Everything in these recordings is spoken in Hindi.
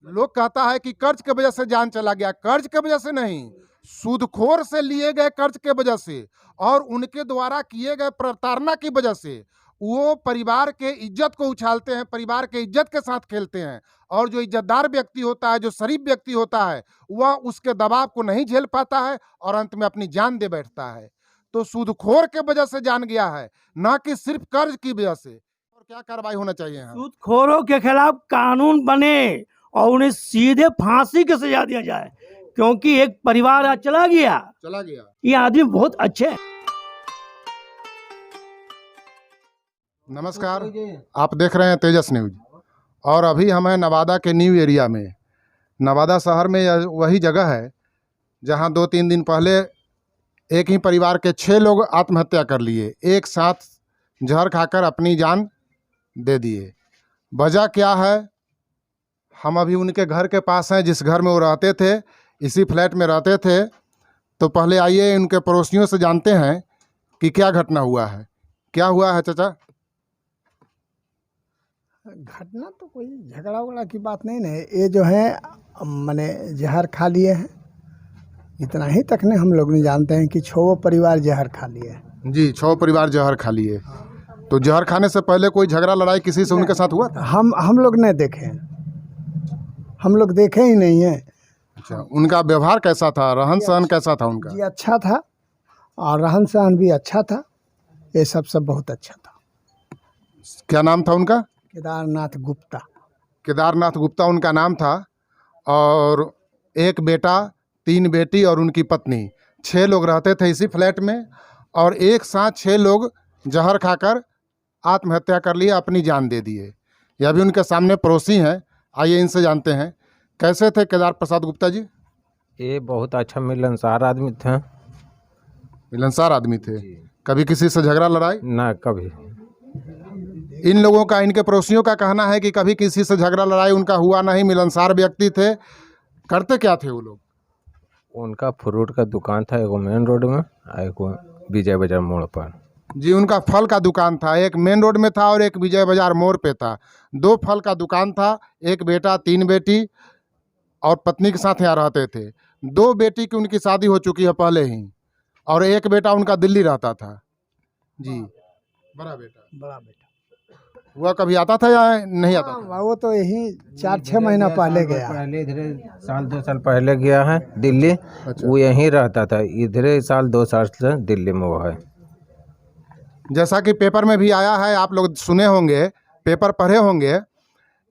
लोग कहता है कि कर्ज के वजह से जान चला गया, कर्ज के वजह से नहीं, सूदखोर से लिए गए कर्ज के वजह से और उनके द्वारा किए गए प्रताड़ना की वजह से वो परिवार के इज्जत को उछालते हैं, परिवार के इज्जत के साथ खेलते हैं। और जो इज्जतदार व्यक्ति होता है, जो शरीफ व्यक्ति होता है, वह उसके दबाव को नहीं झेल पाता है और अंत में अपनी जान दे बैठता है। तो सूदखोर के वजह से जान गया है, ना कि सिर्फ कर्ज की वजह से। और क्या कार्रवाई होना चाहिए यहाँ? सूदखोरों के खिलाफ कानून बने और उन्हें सीधे फांसी की सजा दिया जाए, क्योंकि एक परिवार आज चला गया। ये आदमी बहुत अच्छे हैं। नमस्कार, आप देख रहे हैं तेजस न्यूज और अभी हम हैं नवादा के न्यू एरिया में। नवादा शहर में यह वही जगह है जहां 2-3 दिन पहले एक ही परिवार के 6 लोग आत्महत्या कर लिए, एक साथ जहर खाकर अपनी जान दे दिए। वजह क्या है? हम अभी उनके घर के पास हैं, जिस घर में वो रहते थे, इसी फ्लैट में रहते थे। तो पहले आइए उनके पड़ोसियों से जानते हैं कि क्या घटना हुआ है। क्या हुआ है चाचा? घटना तो कोई झगड़ा वगड़ा की बात नहीं है। ये जो है मैंने जहर खा लिए हैं, इतना ही तक ने हम लोग नहीं जानते हैं कि 6 परिवार जहर खा लिए हैं। जी, 6 परिवार जहर खा लिए। तो जहर खाने से पहले कोई झगड़ा लड़ाई किसी से उनके साथ हुआ था? हम लोग नहीं देखे हैं, हम लोग देखे ही नहीं है। अच्छा, उनका व्यवहार कैसा था, रहन सहन कैसा था उनका? जी अच्छा था, और रहन सहन भी अच्छा था, ये सब बहुत अच्छा था। क्या नाम था उनका? केदारनाथ गुप्ता। केदारनाथ गुप्ता उनका नाम था। और एक बेटा, 3 बेटी और उनकी पत्नी, 6 लोग रहते थे इसी फ्लैट में। और एक साथ 6 लोग जहर खाकर आत्महत्या कर लिए, अपनी जान दे दिए। यह भी उनके सामने पड़ोसी हैं, आइए इनसे जानते हैं। कैसे थे केदार प्रसाद गुप्ता जी? ये बहुत अच्छा मिलनसार आदमी थे। मिलनसार आदमी थे। कभी किसी से झगड़ा लड़ाई? ना कभी। इन लोगों का, इनके पड़ोसियों का कहना है कि कभी किसी से झगड़ा लड़ाई उनका हुआ नहीं, मिलनसार व्यक्ति थे। करते क्या थे वो लोग? उनका फ्रूट का दुकान था, एगो मेन रोड में, एगो विजय बाजार मोड़ पर। जी, उनका फल का दुकान था, एक मेन रोड में था और एक विजय बाजार मोड़ पे था। 2 फल का दुकान था। एक बेटा, 3 बेटी और पत्नी के साथ यहाँ रहते थे। 2 बेटी की उनकी शादी हो चुकी है पहले ही, और एक बेटा उनका दिल्ली रहता था। जी, बड़ा बेटा हुआ कभी आता था या नहीं आता था? वो तो यही 4-6 महीना पहले गया। पहले इधर 1-2 साल पहले गया है दिल्ली। अच्छा। वो यहीं रहता था, इधर 1-2 साल से दिल्ली में वो है। जैसा कि पेपर में भी आया है, आप लोग सुने होंगे, पेपर पढ़े होंगे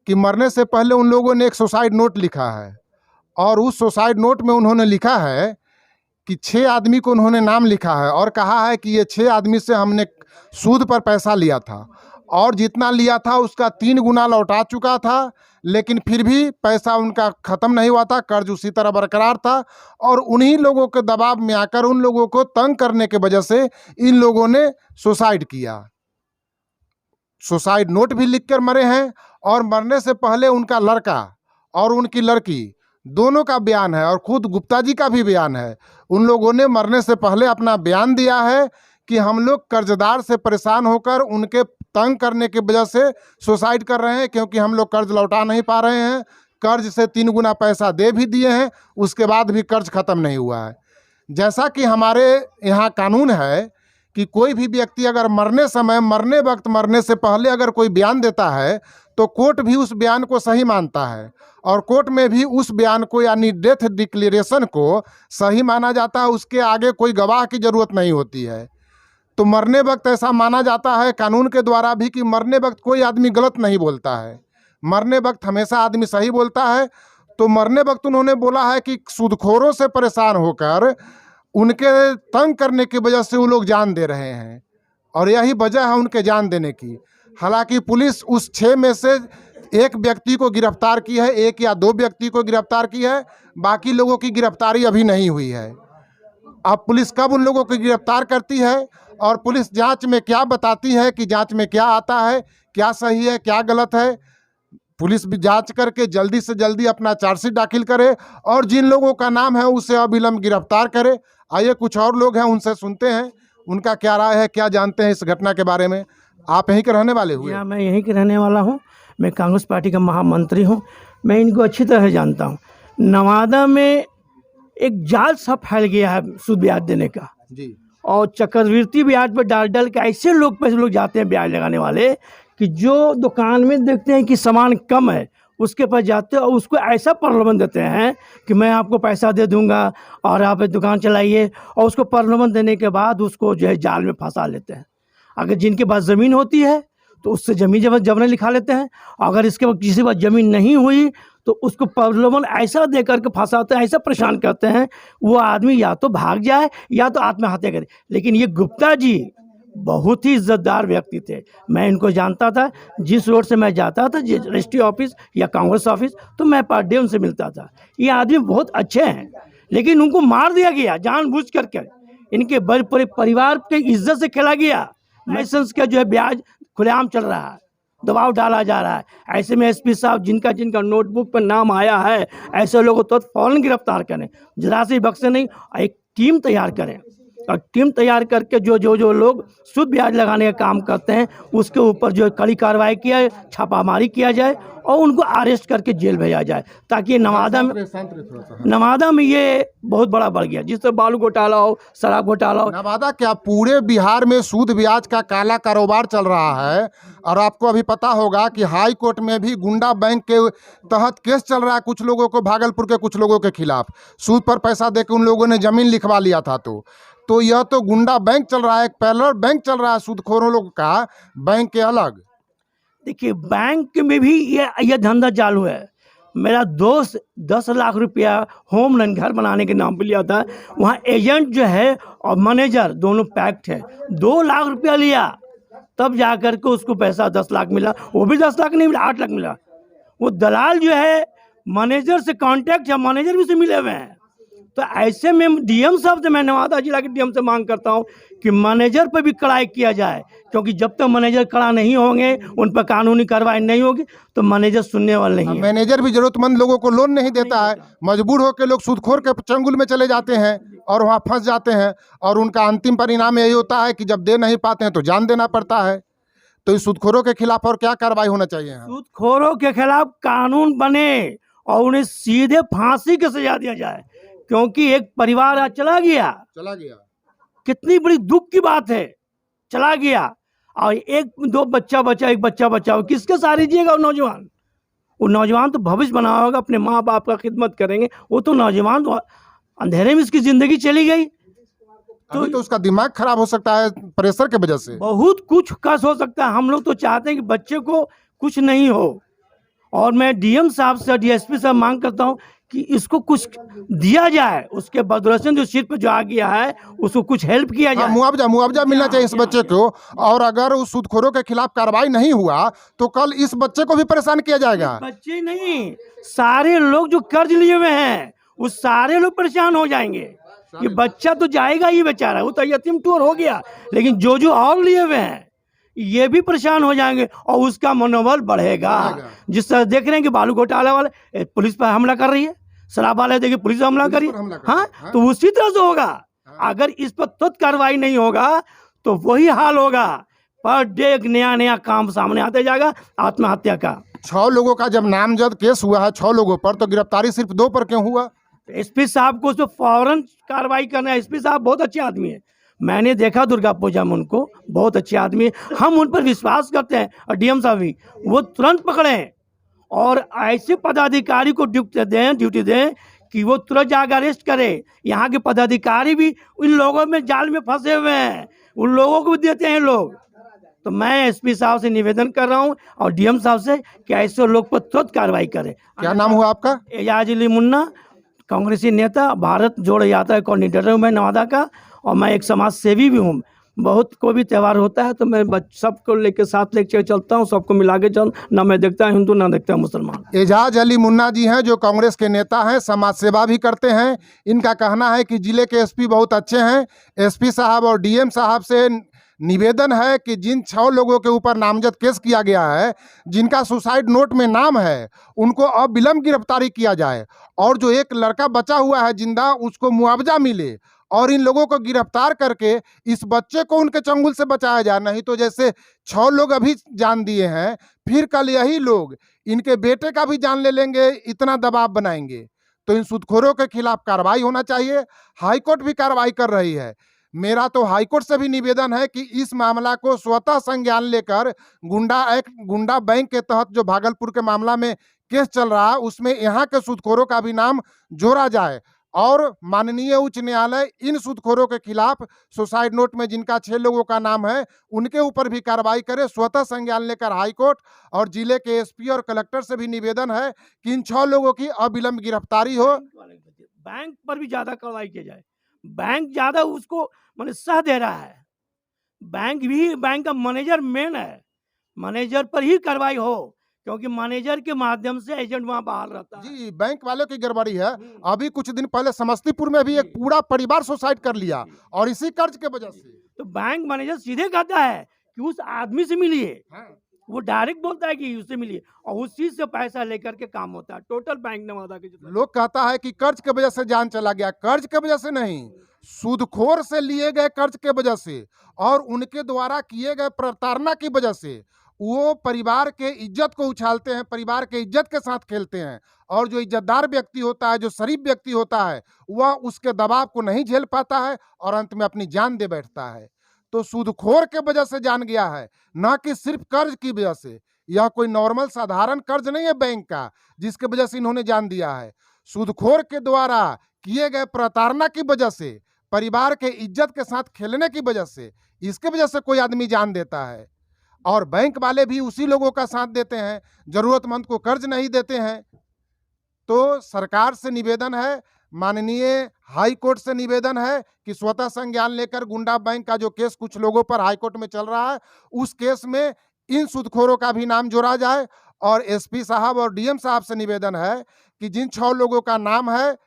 कि मरने से पहले उन लोगों ने एक सुसाइड नोट लिखा है। और उस सुसाइड नोट में उन्होंने लिखा है कि 6 आदमी को उन्होंने नाम लिखा है और कहा है कि ये 6 आदमी से हमने सूद पर पैसा लिया था और जितना लिया था उसका 3 गुना लौटा चुका था, लेकिन फिर भी पैसा उनका ख़त्म नहीं हुआ था, कर्ज उसी तरह बरकरार था। और उन्हीं लोगों के दबाव में आकर, उन लोगों को तंग करने के वजह से इन लोगों ने सुसाइड किया। सुसाइड नोट भी लिखकर मरे हैं। और मरने से पहले उनका लड़का और उनकी लड़की दोनों का बयान है और खुद गुप्ता जी का भी बयान है। उन लोगों ने मरने से पहले अपना बयान दिया है कि हम लोग कर्जदार से परेशान होकर उनके तंग करने की वजह से सुसाइड कर रहे हैं, क्योंकि हम लोग कर्ज लौटा नहीं पा रहे हैं। कर्ज से 3 गुना पैसा दे भी दिए हैं, उसके बाद भी कर्ज खत्म नहीं हुआ है। जैसा कि हमारे यहाँ कानून है कि कोई भी व्यक्ति अगर मरने समय, मरने वक्त, मरने से पहले अगर कोई बयान देता है तो कोर्ट भी उस बयान को सही मानता है और कोर्ट में भी उस बयान को, यानी डेथ डिक्लेरेशन को सही माना जाता है। उसके आगे कोई गवाह की ज़रूरत नहीं होती है। तो मरने वक्त ऐसा माना जाता है कानून के द्वारा भी कि मरने वक्त कोई आदमी गलत नहीं बोलता है, मरने वक्त हमेशा आदमी सही बोलता है। तो मरने वक्त उन्होंने बोला है कि सूदखोरों से परेशान होकर उनके तंग करने की वजह से वो लोग जान दे रहे हैं और यही वजह है उनके जान देने की। हालांकि पुलिस उस 6 में से 1 व्यक्ति को गिरफ्तार की है, 1 या 2 व्यक्ति को गिरफ्तार की है, बाकी लोगों की गिरफ्तारी अभी नहीं हुई है। अब पुलिस कब उन लोगों को गिरफ्तार करती है और पुलिस जांच में क्या बताती है कि जांच में क्या आता है, क्या सही है, क्या गलत है, पुलिस भी जांच करके जल्दी से जल्दी अपना चार्जशीट दाखिल करे और जिन लोगों का नाम है उसे अविलंब गिरफ्तार करे। आइए कुछ और लोग हैं, उनसे सुनते हैं उनका क्या राय है, क्या जानते हैं इस घटना के बारे में। आप यहीं के रहने वाले हुए? मैं यहीं के रहने वाला हूँ। मैं कांग्रेस पार्टी का महामंत्री हूँ, मैं इनको अच्छी तरह जानता हूँ। नवादा में एक जाल सा फैल गया है सूद ब्याज देने का जी। और चक्रवृद्धि ब्याज पर डाल के ऐसे लोग जाते हैं ब्याज लगाने वाले कि जो दुकान में देखते हैं कि सामान कम है उसके पास जाते हैं और उसको ऐसा प्रलोभन देते हैं कि मैं आपको पैसा दे दूंगा और आप दुकान चलाइए, और उसको प्रलोभन देने के बाद उसको जो है जाल में फंसा लेते हैं। अगर जिनके पास ज़मीन होती है तो उससे ज़मीन जबरन लिखा लेते हैं, अगर इसके बाद किसी के पास ज़मीन नहीं हुई तो उसको प्रलोभन ऐसा दे करके फंसाते हैं, ऐसा परेशान करते हैं, वो आदमी या तो भाग जाए या तो आत्महत्या करे। लेकिन ये गुप्ता जी बहुत ही इज्जतदार व्यक्ति थे, मैं इनको जानता था। जिस रोड से मैं जाता था रजिस्ट्री ऑफिस या कांग्रेस ऑफिस, तो मैं पर डे उनसे मिलता था। ये आदमी बहुत अच्छे हैं, लेकिन उनको मार दिया गया जानबूझ करके। इनके बड़े पूरे परिवार के इज्जत से खेला गया। लाइसेंस का जो है ब्याज खुलेआम चल रहा है, दबाव डाला जा रहा है। ऐसे में एसपी साहब जिनका नोटबुक पर नाम आया है, ऐसे लोगों को तो फौरन गिरफ्तार करें, जरा से बख्शे नहीं। एक टीम तैयार करें और टीम तैयार करके जो लोग सूद ब्याज लगाने का काम करते हैं उसके ऊपर जो है कड़ी कार्रवाई किया, छापामारी किया जाए और उनको अरेस्ट करके जेल भेजा जाए, ताकि नवादा में ये बहुत बड़ा बढ़ गया। जिस तरह बालू घोटाला हो, शराब घोटाला हो। नवादा क्या पूरे बिहार में सूद ब्याज का काला कारोबार चल रहा है। और आपको अभी पता होगा कि हाई कोर्ट में भी गुंडा बैंक के तहत केस चल रहा है कुछ लोगों को, भागलपुर के कुछ लोगों के खिलाफ। सूद पर पैसा देकर उन लोगों ने जमीन लिखवा लिया था। तो यह तो गुंडा बैंक चल रहा है, एक पैरेलल बैंक चल रहा है सूदखोरों लोग का, बैंक के अलग। देखिए बैंक में भी ये धंधा चालू है। मेरा दोस्त 10 लाख रुपया होम लोन घर बनाने के नाम पे लिया था, वहाँ एजेंट जो है और मैनेजर दोनों पैक्ट है, 2 लाख रुपया लिया, तब जा कर के उसको पैसा 10 लाख मिला। वो भी 10 लाख नहीं मिला, 8 लाख मिला। वो दलाल जो है मैनेजर से कांटेक्ट है, मैनेजर भी से मिले हुए हैं। तो ऐसे में डीएम साहब से, मैं नवादा जिला के डीएम से मांग करता हूं कि मैनेजर पर भी कड़ाई किया जाए, क्योंकि जब तक मैनेजर कड़ा नहीं होंगे, उन पर कानूनी कार्रवाई नहीं होगी तो मैनेजर सुनने वाले नहीं है। मैनेजर भी जरूरतमंद लोगों को लोन नहीं देता है, मजबूर होकर लोग सूदखोर के चंगुल में चले जाते हैं और वहाँ फंस जाते हैं, और उनका अंतिम परिणाम यही होता है कि जब दे नहीं पाते हैं तो जान देना पड़ता है। तो इस सूदखोरों के खिलाफ और क्या कार्रवाई होना चाहिए? सूदखोरों के खिलाफ कानून बने और उन्हें सीधे फांसी की सजा दिया जाए, क्योंकि एक परिवार आज चला गया। कितनी बड़ी दुख की बात है, चला गया और एक बच्चा बचा, किसके सारे जिएगा? वो नौजवान तो भविष्य बना होगा, अपने माँ बाप का खिदमत करेंगे। वो तो नौजवान तो अंधेरे में इसकी जिंदगी चली गई। तो उसका दिमाग खराब हो सकता है प्रेशर के वजह से, बहुत कुछ कस हो सकता है। हम लोग तो चाहते हैं कि बच्चे को कुछ नहीं हो, और मैं डीएम साहब से, डीएसपी साहब मांग करता हूं कि इसको कुछ दिया जाए, उसके बदौलत जो सिर पे जो आ गया है उसको कुछ हेल्प किया जाए। मुआवजा मिलना चाहिए इस बच्चे को। और अगर उस सूदखोरों के खिलाफ कार्रवाई नहीं हुआ तो कल इस बच्चे को भी परेशान किया जाएगा। बच्चे नहीं, सारे लोग जो कर्ज लिए हुए हैं वो सारे लोग परेशान हो जाएंगे। ये बच्चा तो जाएगा ही बेचारा, वो तो यतीम टूर हो गया, लेकिन जो और लिए हुए हैं ये भी परेशान हो जाएंगे और उसका मनोबल बढ़ेगा। जिस तरह देख रहे हैं कि बालू घोटाला वाले पुलिस पर हमला कर रही है, शराब वाले देखिए पुलिस हमला करी, हाँ, तो उसी तरह से होगा। अगर इस पर तुरंत कार्रवाई नहीं होगा तो वही हाल होगा। पर डे एक नया काम सामने आते जाएगा आत्महत्या का। 6 लोगों का जब नामजद केस हुआ है 6 लोगों पर, तो गिरफ्तारी सिर्फ 2 पर क्यों हुआ? एसपी साहब को उस पर फौरन कार्रवाई करना है। एसपी साहब बहुत अच्छे आदमी है, मैंने देखा दुर्गा पूजा में उनको, बहुत अच्छे आदमी है, हम उन पर विश्वास करते हैं। और डीएम साहब भी वो तुरंत पकड़ें और ऐसे पदाधिकारी को ड्यूटी दें कि वो तुरंत जाकर अरेस्ट करें। यहाँ के पदाधिकारी भी इन लोगों में जाल में फंसे हुए हैं, उन लोगों को भी देते हैं लोग। तो मैं एसपी साहब से निवेदन कर रहा हूँ और डीएम साहब से कि ऐसे लोग पर तुरंत कार्रवाई करें। क्या नाम हुआ आपका? एजाज अली मुन्ना, कांग्रेसी नेता, भारत जोड़ो यात्रा कोऑर्डिनेटर हूँ मैं नवादा का, और मैं एक समाज सेवी भी हूँ। बहुत कोई भी त्यौहार होता है तो मैं सबको लेके साथ लेके चलता हूँ, सबको मिला के चल, ना मैं देखता हूँ हिंदू ना देखता हूँ मुसलमान। एजाज अली मुन्ना जी हैं जो कांग्रेस के नेता हैं, समाज सेवा भी करते हैं। इनका कहना है कि जिले के एसपी बहुत अच्छे हैं। एसपी साहब और डीएम साहब से निवेदन है कि जिन 6 लोगों के ऊपर नामजद केस किया गया है, जिनका सुसाइड नोट में नाम है, उनको अविलंब गिरफ्तारी किया जाए, और जो एक लड़का बचा हुआ है जिंदा, उसको मुआवजा मिले और इन लोगों को गिरफ्तार करके इस बच्चे को उनके चंगुल से बचाया जाए। नहीं तो जैसे 6 लोग अभी जान दिए हैं, फिर कल यही लोग इनके बेटे का भी जान ले लेंगे, इतना दबाव बनाएंगे। तो इन सूदखोरों के खिलाफ कार्रवाई होना चाहिए। हाईकोर्ट भी कार्रवाई कर रही है। मेरा तो हाईकोर्ट से भी निवेदन है कि इस मामला को स्वतः संज्ञान लेकर गुंडा बैंक के तहत जो भागलपुर के मामला में केस चल रहा है, उसमें यहाँ के सूदखोरों का भी नाम जोड़ा जाए और माननीय उच्च न्यायालय इन सूदखोरों के खिलाफ सुसाइड नोट में जिनका 6 लोगों का नाम है उनके ऊपर भी कार्रवाई करे। स्वतः संज्ञान लेकर हाईकोर्ट और जिले के एसपी और कलेक्टर से भी निवेदन है कि इन 6 लोगों की अविलंब गिरफ्तारी हो। बैंक पर भी ज्यादा कार्रवाई की जाए। बैंक ज्यादा उसको माने सह दे रहा है। बैंक का मैनेजर मेन है, मैनेजर पर ही कार्रवाई हो, क्योंकि मैनेजर के माध्यम से एजेंट वहां बाहर रहता है। जी, बैंक वालों की गड़बड़ी है। अभी कुछ दिन पहले समस्तीपुर में भी एक पूरा परिवार सुसाइड कर लिया और इसी कर्ज के वजह से। तो बैंक मैनेजर सीधे कहता है कि उस आदमी से मिलिए, वो डायरेक्ट बोलता है कि उससे मिलिए और उसी से पैसा लेकर के काम होता है। टोटल बैंक नवादा के जितना लोग कहता है कि कर्ज के वजह से जान चला गया। कर्ज के वजह से नहीं, सूदखोर से लिए गए कर्ज के वजह से और उनके द्वारा किए गए प्रताड़ना की वजह से वो परिवार के इज्जत को उछालते हैं, परिवार के इज्जत के साथ खेलते हैं। और जो इज्जतदार व्यक्ति होता है, जो शरीफ व्यक्ति होता है, वह उसके दबाव को नहीं झेल पाता है और अंत में अपनी जान दे बैठता है। तो सूदखोर के वजह से जान गया है, ना कि सिर्फ कर्ज की वजह से। यह कोई नॉर्मल साधारण कर्ज नहीं है बैंक का जिसके वजह से इन्होंने जान दिया है। सूदखोर के द्वारा किए गए प्रताड़ना की वजह से, परिवार के इज्जत के साथ खेलने की वजह से, इसके वजह से कोई आदमी जान देता है। और बैंक वाले भी उसी लोगों का साथ देते हैं, जरूरतमंद को कर्ज नहीं देते हैं। तो सरकार से निवेदन है, माननीय हाई कोर्ट से निवेदन है कि स्वतः संज्ञान लेकर गुंडा बैंक का जो केस कुछ लोगों पर हाई कोर्ट में चल रहा है, उस केस में इन सूदखोरों का भी नाम जोड़ा जाए। और एसपी साहब और डीएम साहब से निवेदन है कि जिन 6 लोगों का नाम है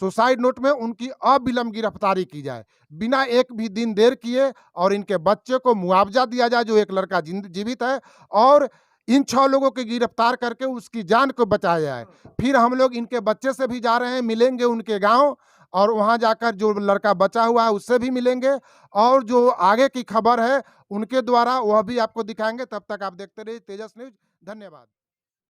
सुसाइड नोट में, उनकी अविलंब गिरफ्तारी की जाए बिना एक भी दिन देर किए, और इनके बच्चे को मुआवजा दिया जाए जो एक लड़का जीवित है, और इन 6 लोगों की गिरफ्तार करके उसकी जान को बचाया जाए। फिर हम लोग इनके बच्चे से भी जा रहे हैं, मिलेंगे उनके गांव और वहां जाकर जो लड़का बचा हुआ है उससे भी मिलेंगे और जो आगे की खबर है उनके द्वारा वह भी आपको दिखाएंगे। तब तक आप देखते रहिए तेजस न्यूज। धन्यवाद।